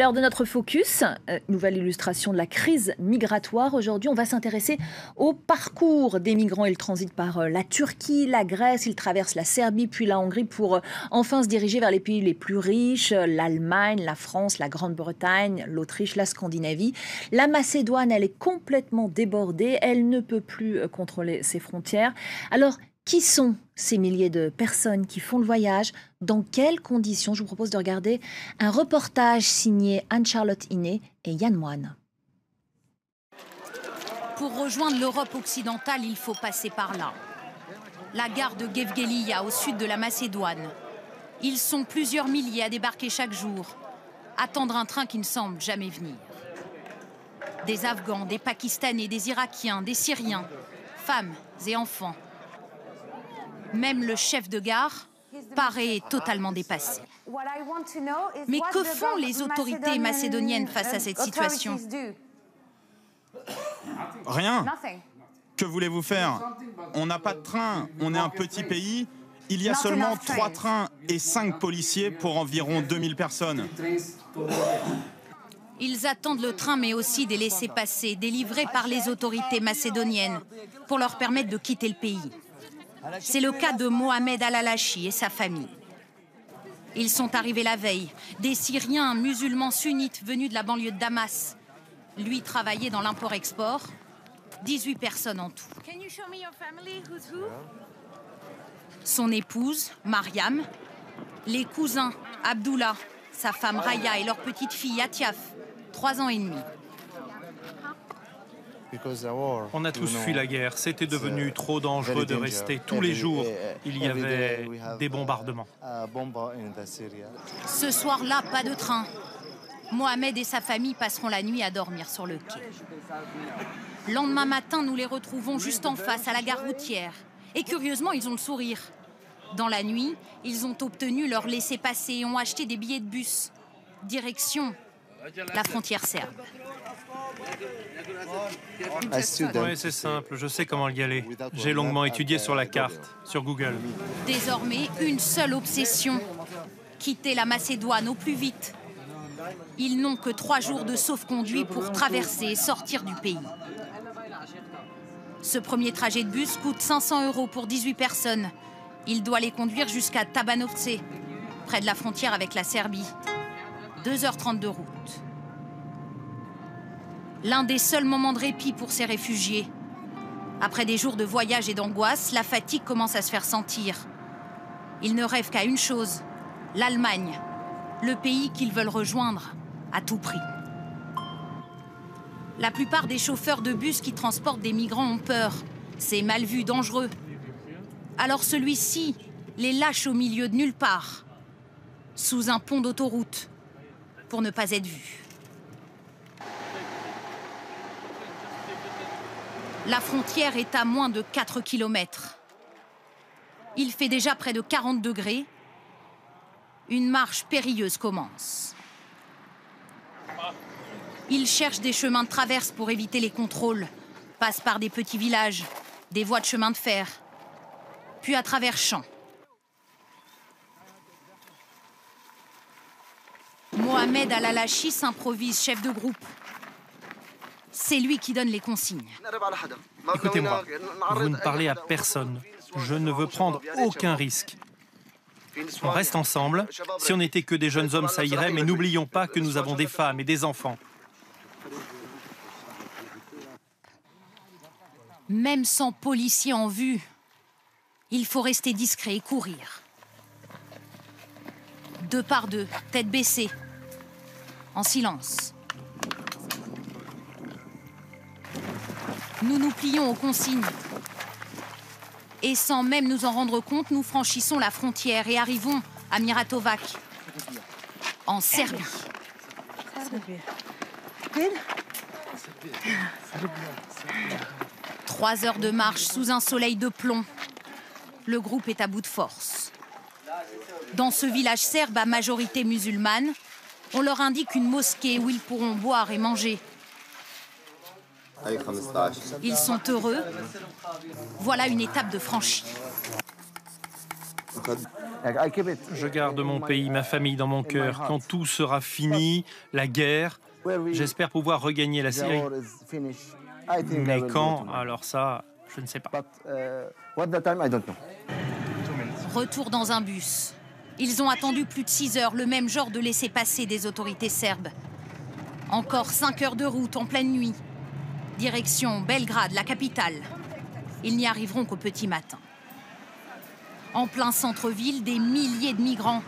L'heure de notre focus, nouvelle illustration de la crise migratoire. Aujourd'hui, on va s'intéresser au parcours des migrants. Ils transitent par la Turquie, la Grèce, ils traversent la Serbie puis la Hongrie pour enfin se diriger vers les pays les plus riches, l'Allemagne, la France, la Grande-Bretagne, l'Autriche, la Scandinavie. La Macédoine, elle est complètement débordée, elle ne peut plus contrôler ses frontières. Alors, qui sont ces milliers de personnes qui font le voyage? Dans quelles conditions? Je vous propose de regarder un reportage signé Anne-Charlotte Iné et Yann Moine. Pour rejoindre l'Europe occidentale, il faut passer par là. La gare de Gevgeliya, au sud de la Macédoine. Ils sont plusieurs milliers à débarquer chaque jour, attendre un train qui ne semble jamais venir. Des Afghans, des Pakistanais, des Irakiens, des Syriens, femmes et enfants. Même le chef de gare paraît totalement dépassé. Mais que font les autorités macédoniennes face à cette situation? Rien. Que voulez-vous faire? On n'a pas de train, on est un petit pays. Il y a seulement 3 trains et 5 policiers pour environ 2000 personnes. Ils attendent le train, mais aussi des laissez-passer délivrés par les autorités macédoniennes pour leur permettre de quitter le pays. C'est le cas de Mohamed Al-Alachi et sa famille. Ils sont arrivés la veille. Des Syriens musulmans sunnites venus de la banlieue de Damas. Lui travaillait dans l'import-export. 18 personnes en tout. Son épouse, Mariam. Les cousins, Abdullah, sa femme Raya et leur petite fille Atiaf, 3 ans et demi. On a tous fui la guerre. C'était devenu trop dangereux de rester tous les jours. Il y avait des bombardements. Ce soir-là, pas de train. Mohamed et sa famille passeront la nuit à dormir sur le quai. Lendemain matin, nous les retrouvons juste en face, à la gare routière. Et curieusement, ils ont le sourire. Dans la nuit, ils ont obtenu leur laissez-passer et ont acheté des billets de bus. Direction la frontière serbe. Oui, c'est simple. Je sais comment y aller. J'ai longuement étudié sur la carte, sur Google. Désormais, une seule obsession. Quitter la Macédoine au plus vite. Ils n'ont que 3 jours de sauf-conduit pour traverser et sortir du pays. Ce premier trajet de bus coûte 500 € pour 18 personnes. Il doit les conduire jusqu'à Tabanovce, près de la frontière avec la Serbie. 2h30 de route. L'un des seuls moments de répit pour ces réfugiés. Après des jours de voyage et d'angoisse, la fatigue commence à se faire sentir. Ils ne rêvent qu'à une chose, l'Allemagne, le pays qu'ils veulent rejoindre à tout prix. La plupart des chauffeurs de bus qui transportent des migrants ont peur. C'est mal vu, dangereux. Alors celui-ci les lâche au milieu de nulle part, sous un pont d'autoroute, pour ne pas être vu. La frontière est à moins de 4 km. Il fait déjà près de 40 degrés. Une marche périlleuse commence. Ils cherchent des chemins de traverse pour éviter les contrôles, passent par des petits villages, des voies de chemin de fer, puis à travers champs. Mohamed Al-Alachi s'improvise chef de groupe. C'est lui qui donne les consignes. Écoutez-moi, vous ne parlez à personne. Je ne veux prendre aucun risque. On reste ensemble. Si on n'était que des jeunes hommes, ça irait, mais n'oublions pas que nous avons des femmes et des enfants. Même sans policier en vue, il faut rester discret et courir. 2 par 2, tête baissée, en silence. Nous nous plions aux consignes. Et sans même nous en rendre compte, nous franchissons la frontière et arrivons à Miratovac, en Serbie. 3 heures de marche sous un soleil de plomb. Le groupe est à bout de force. Dans ce village serbe à majorité musulmane, on leur indique une mosquée où ils pourront boire et manger. Ils sont heureux. Voilà une étape de franchie. Je garde mon pays, ma famille dans mon cœur. Quand tout sera fini, la guerre, j'espère pouvoir regagner la Syrie. Mais quand, alors ça, je ne sais pas. Retour dans un bus. Ils ont attendu plus de 6 heures le même genre de laissez-passer des autorités serbes. Encore 5 heures de route en pleine nuit. Direction Belgrade, la capitale. Ils n'y arriveront qu'au petit matin. En plein centre-ville, des milliers de migrants.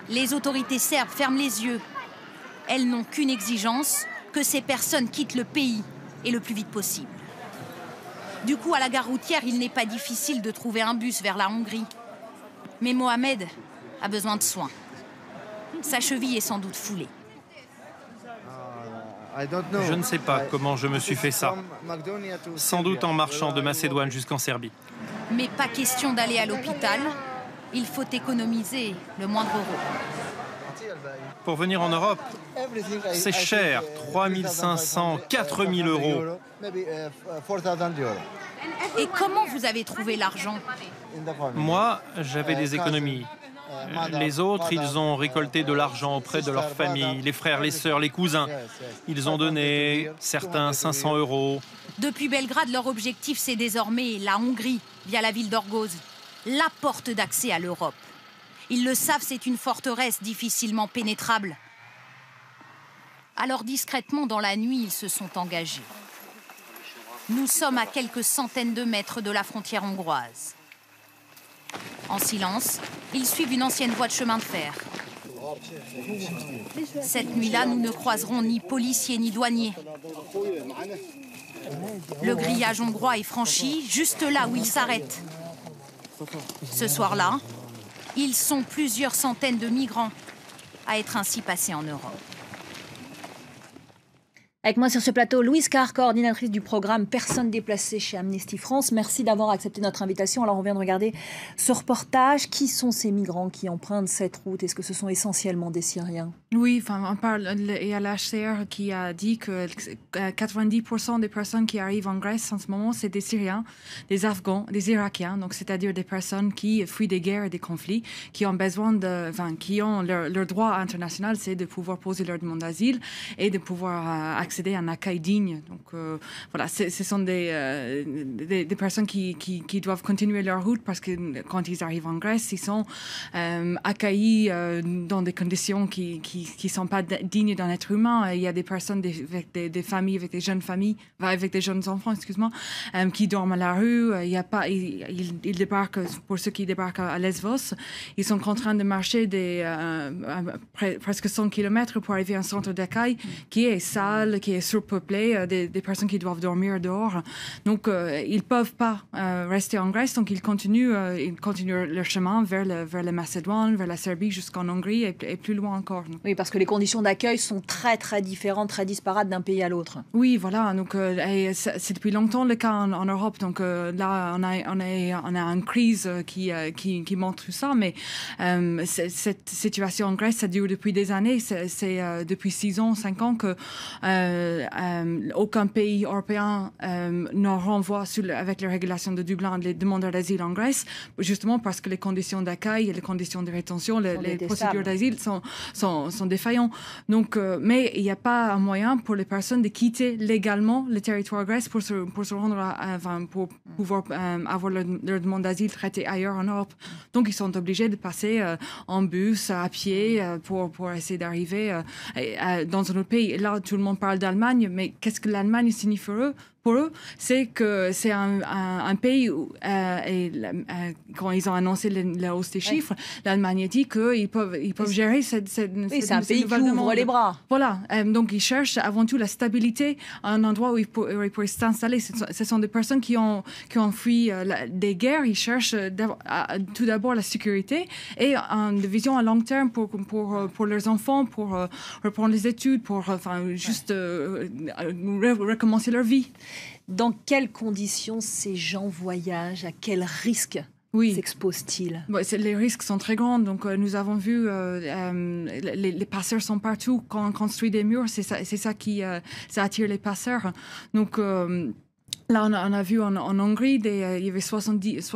Les autorités serbes ferment les yeux. Elles n'ont qu'une exigence, que ces personnes quittent le pays, et le plus vite possible. Du coup, à la gare routière, il n'est pas difficile de trouver un bus vers la Hongrie. Mais Mohamed a besoin de soins. Sa cheville est sans doute foulée. Je ne sais pas comment je me suis fait ça. Sans doute en marchant de Macédoine jusqu'en Serbie. Mais pas question d'aller à l'hôpital. Il faut économiser le moindre euro. Pour venir en Europe, c'est cher. 3 500, 4 000 euros. Et comment vous avez trouvé l'argent? Moi, j'avais des économies. Les autres, ils ont récolté de l'argent auprès de leur famille, les frères, les sœurs, les cousins. Ils ont donné, certains 500 euros. Depuis Belgrade, leur objectif, c'est désormais la Hongrie, via la ville d'Orgoz, la porte d'accès à l'Europe. Ils le savent, c'est une forteresse difficilement pénétrable. Alors discrètement, dans la nuit, ils se sont engagés. Nous sommes à quelques centaines de mètres de la frontière hongroise. En silence, ils suivent une ancienne voie de chemin de fer. Cette nuit-là, nous ne croiserons ni policiers ni douaniers. Le grillage hongrois est franchi, juste là où ils s'arrêtent. Ce soir-là, ils sont plusieurs centaines de migrants à être ainsi passés en Europe. Avec moi sur ce plateau, Louise Carr, coordinatrice du programme Personnes déplacées chez Amnesty France. Merci d'avoir accepté notre invitation. Alors on vient de regarder ce reportage. Qui sont ces migrants qui empruntent cette route? Est-ce que ce sont essentiellement des Syriens? Oui, enfin, on parle, il y a l'HCR qui a dit que 90% des personnes qui arrivent en Grèce en ce moment, c'est des Syriens, des Afghans, des Irakiens, donc c'est-à-dire des personnes qui fuient des guerres et des conflits, qui ont besoin qui ont leur droit international, c'est de pouvoir poser leur demande d'asile et de pouvoir accéder à un accueil digne. Donc voilà, ce sont des personnes qui doivent continuer leur route parce que quand ils arrivent en Grèce, ils sont accueillis dans des conditions qui sont pas dignes d'un être humain. Il y a des personnes avec des familles, avec des jeunes enfants, qui dorment à la rue. Il y a pas, ils débarquent, pour ceux qui débarquent à Lesvos, ils sont contraints de marcher presque 100 km pour arriver à un centre d'accueil qui est sale, qui est surpeuplé, des personnes qui doivent dormir dehors. Donc, ils peuvent pas rester en Grèce, donc ils continuent leur chemin vers la Macédoine, vers la Serbie, jusqu'en Hongrie et plus loin encore. Oui, parce que les conditions d'accueil sont très, très différentes, très disparates d'un pays à l'autre. Oui, voilà. Donc, c'est depuis longtemps le cas en Europe. Donc, là, on a une crise qui montre tout ça. Mais cette situation en Grèce, ça dure depuis des années. C'est depuis 6 ans, 5 ans que aucun pays européen ne renvoie avec les régulations de Dublin les demandeurs d'asile en Grèce, justement parce que les conditions d'accueil et les conditions de rétention, les procédures d'asile sont défaillants. Donc, mais il n'y a pas un moyen pour les personnes de quitter légalement le territoire grec pour se rendre pour pouvoir avoir leur demande d'asile traitée ailleurs en Europe. Donc, ils sont obligés de passer en bus, à pied, pour essayer d'arriver dans un autre pays. Et là, tout le monde parle d'Allemagne, mais qu'est-ce que l'Allemagne signifie pour eux, c'est que c'est un pays où, quand ils ont annoncé la hausse des chiffres, l'Allemagne dit qu'ils peuvent gérer cette c'est un pays qui ouvre les bras. Voilà, donc ils cherchent avant tout la stabilité, un endroit où ils pourraient s'installer. Ce sont des personnes qui ont fui des guerres. Ils cherchent tout d'abord la sécurité et une vision à long terme pour leurs enfants, pour reprendre les études, pour juste recommencer leur vie. Dans quelles conditions ces gens voyagent? À quel risque s'exposent-ils? Les risques sont très grands. Donc, nous avons vu les passeurs sont partout. Quand on construit des murs, c'est ça qui ça attire les passeurs. Donc, Là, on a vu en Hongrie, il y avait 71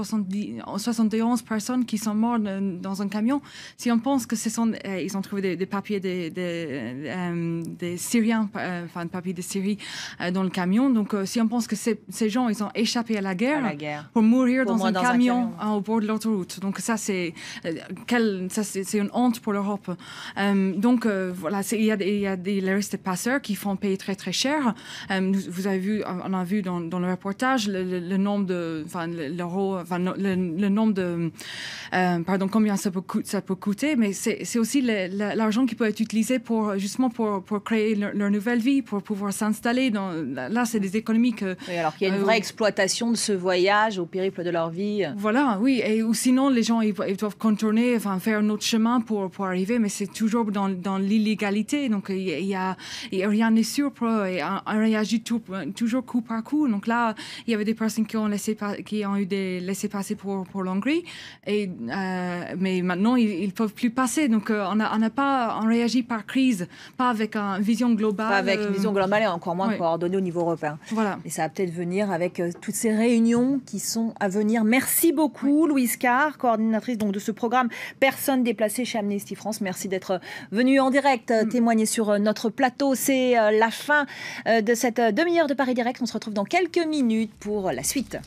personnes qui sont mortes dans un camion. Si on pense que ils ont trouvé des papiers des Syriens, enfin, des papiers de Syrie dans le camion. Donc, si on pense que ces gens, ils ont échappé à la guerre pour mourir dans un camion au bord de l'autoroute. Donc, ça, c'est une honte pour l'Europe. Donc, voilà, il y a les restes passeurs qui font payer très, très cher. Vous avez vu, on a vu dans le reportage le nombre de, enfin, l'euro, enfin, le nombre de, pardon, combien ça peut coûter, mais c'est aussi l'argent qui peut être utilisé justement pour créer leur nouvelle vie, pour pouvoir s'installer. Là, c'est des économies que... Oui, alors qu'il y a une vraie exploitation de ce voyage au périple de leur vie. Voilà, oui, ou sinon les gens ils doivent contourner, enfin faire un autre chemin pour arriver, mais c'est toujours dans l'illégalité, donc rien n'est sûr, et on réagit toujours coup par coup. Donc là, il y avait des personnes qui ont eu des laissés-passer pour l'Hongrie, mais maintenant ils peuvent plus passer. Donc on réagit par crise, pas avec une vision globale. Pas avec une vision globale et encore moins coordonnée au niveau européen. Voilà. Et ça va peut-être venir avec toutes ces réunions qui sont à venir. Merci beaucoup, Louise Carr, coordinatrice donc de ce programme Personnes déplacées chez Amnesty France. Merci d'être venue en direct témoigner sur notre plateau. C'est la fin de cette demi-heure de Paris Direct. On se retrouve dans quelques minutes pour la suite.